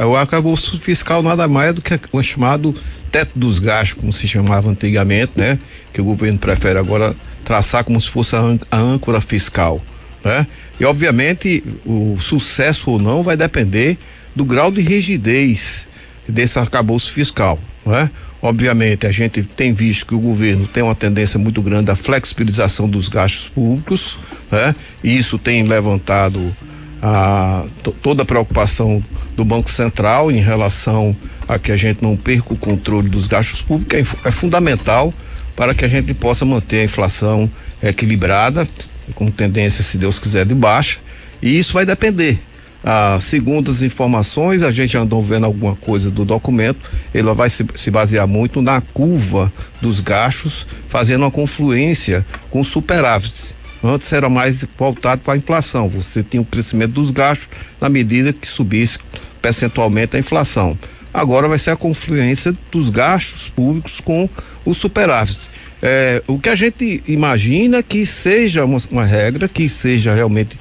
O arcabouço fiscal nada mais é do que o chamado teto dos gastos, como se chamava antigamente, né? Que o governo prefere agora traçar como se fosse a âncora fiscal, né? E obviamente o sucesso ou não vai depender do grau de rigidez desse arcabouço fiscal, né? Obviamente a gente tem visto que o governo tem uma tendência muito grande à flexibilização dos gastos públicos, né? E isso tem levantado toda a preocupação do Banco Central em relação a que a gente não perca o controle dos gastos públicos. É fundamental para que a gente possa manter a inflação equilibrada, com tendência, se Deus quiser, de baixa, e isso vai depender. Segundo as informações, a gente andou vendo alguma coisa do documento, ele vai se basear muito na curva dos gastos, fazendo uma confluência com superávites. Antes era mais voltado para a inflação, você tinha o crescimento dos gastos na medida que subisse percentualmente a inflação. Agora vai ser a confluência dos gastos públicos com os superávites. O que a gente imagina que seja uma regra que seja realmente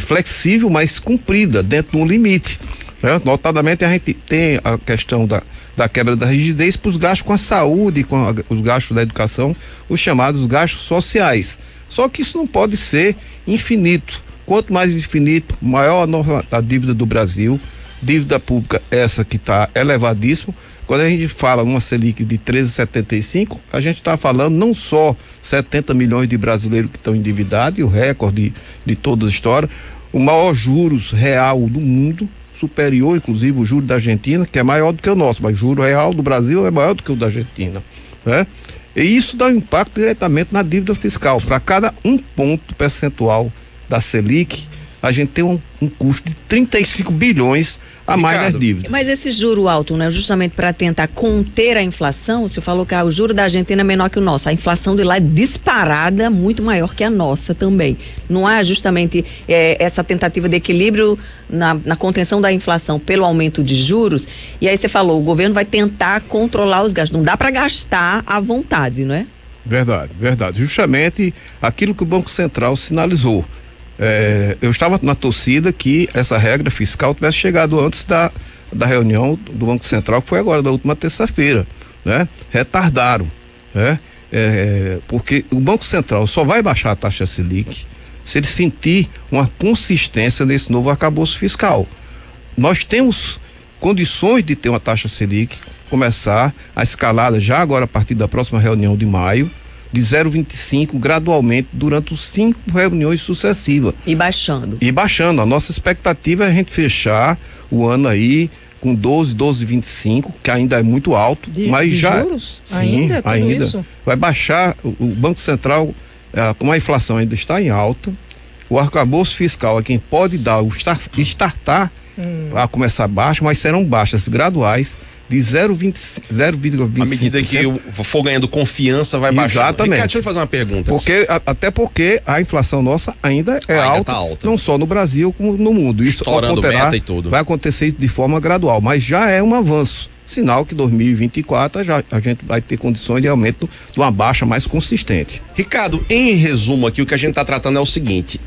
flexível, mas cumprida dentro de um limite, né? Notadamente a gente tem a questão da quebra da rigidez para os gastos com a saúde, os gastos da educação, os chamados gastos sociais. Só que isso não pode ser infinito. Quanto mais infinito, maior a dívida do Brasil, dívida pública essa que está elevadíssima. Quando a gente fala numa Selic de 13,75, a gente está falando não só 70 milhões de brasileiros que estão endividados, e o recorde de toda a história, o maior juros real do mundo, superior inclusive o juro da Argentina, que é maior do que o nosso, mas o juro real do Brasil é maior do que o da Argentina, né? E isso dá um impacto diretamente na dívida fiscal. Para cada 1 ponto percentual da Selic, a gente tem um custo de 35 bilhões a mais das dívidas. Mas esse juro alto, né, justamente para tentar conter a inflação, você falou que o juro da Argentina é menor que o nosso, a inflação de lá é disparada, muito maior que a nossa também. Não há justamente essa tentativa de equilíbrio na contenção da inflação pelo aumento de juros, e aí você falou, o governo vai tentar controlar os gastos, não dá para gastar à vontade, não é? Verdade. Justamente aquilo que o Banco Central sinalizou. Eu estava na torcida que essa regra fiscal tivesse chegado antes da reunião do Banco Central, que foi agora, da última terça-feira, né? Retardaram, né? Porque o Banco Central só vai baixar a taxa Selic se ele sentir uma consistência nesse novo arcabouço fiscal. Nós temos condições de ter uma taxa Selic, começar a escalada já agora a partir da próxima reunião de maio, de 0,25 gradualmente durante os 5 reuniões sucessivas. E baixando. A nossa expectativa é a gente fechar o ano aí com 12,25, que ainda é muito alto, mas já juros? Sim, ainda isso? Vai baixar. O Banco Central, como a inflação ainda está em alta, o arcabouço fiscal é quem pode dar o startar a começar baixo, mas serão baixas graduais de 0,25. À medida que for ganhando confiança, vai baixando. Exatamente. Ricardo, deixa eu fazer uma pergunta. Até porque a inflação nossa ainda é alta, não só no Brasil como no mundo. Isso estourando meta e tudo. Vai acontecer de forma gradual, mas já é um avanço. Sinal que 2024 a gente vai ter condições de aumento de uma baixa mais consistente. Ricardo, em resumo aqui, o que a gente está tratando é o seguinte,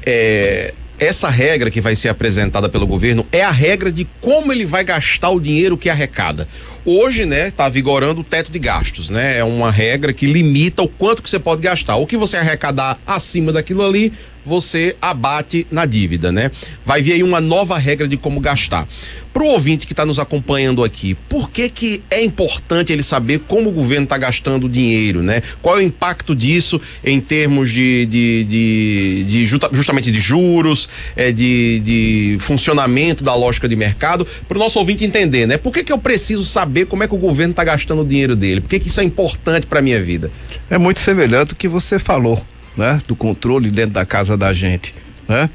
essa regra que vai ser apresentada pelo governo é a regra de como ele vai gastar o dinheiro que arrecada. Hoje, né, tá vigorando o teto de gastos, né? É uma regra que limita o quanto que você pode gastar. O que você arrecadar acima daquilo ali, você abate na dívida, né? Vai vir aí uma nova regra de como gastar. Pro ouvinte que está nos acompanhando aqui, por que é importante ele saber como o governo está gastando o dinheiro, né? Qual é o impacto disso em termos justamente de juros, de funcionamento da lógica de mercado, para o nosso ouvinte entender, né? Por que eu preciso saber como é que o governo está gastando o dinheiro dele? Por que isso é importante para minha vida? É muito semelhante ao que você falou, né? Do controle dentro da casa da gente, né?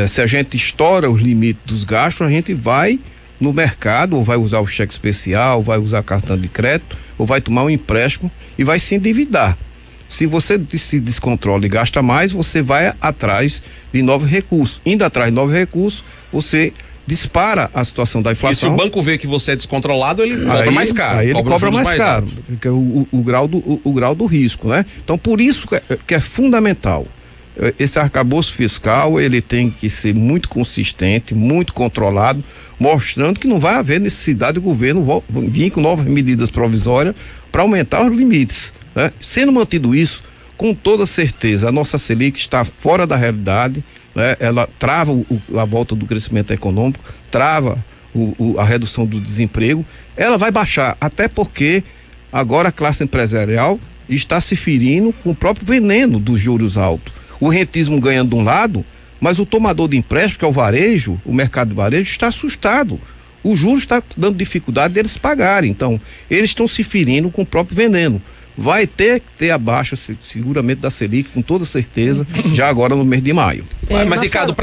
Se a gente estoura os limites dos gastos, a gente vai no mercado, ou vai usar o cheque especial, ou vai usar cartão de crédito, ou vai tomar um empréstimo e vai se endividar. Se você se descontrola e gasta mais, você vai atrás de novos recursos. Indo atrás de novos recursos, você dispara a situação da inflação. E se o banco vê que você é descontrolado, ele cobra mais caro. Aí ele cobra mais caro, porque o grau do risco, né? Então, por isso que é fundamental esse arcabouço fiscal, ele tem que ser muito consistente, muito controlado, mostrando que não vai haver necessidade do governo vir com novas medidas provisórias para aumentar os limites, né? Sendo mantido isso, com toda certeza, a nossa Selic está fora da realidade, né? Ela trava a volta do crescimento econômico, trava a redução do desemprego. Ela vai baixar, até porque agora a classe empresarial está se ferindo com o próprio veneno dos juros altos. O rentismo ganhando de um lado, mas o tomador de empréstimo, que é o varejo, o mercado de varejo, está assustado. O juros está dando dificuldade deles pagarem. Então, eles estão se ferindo com o próprio veneno. Vai ter que ter a baixa, seguramente, da Selic, com toda certeza, já agora no mês de maio. Mas, Ricardo,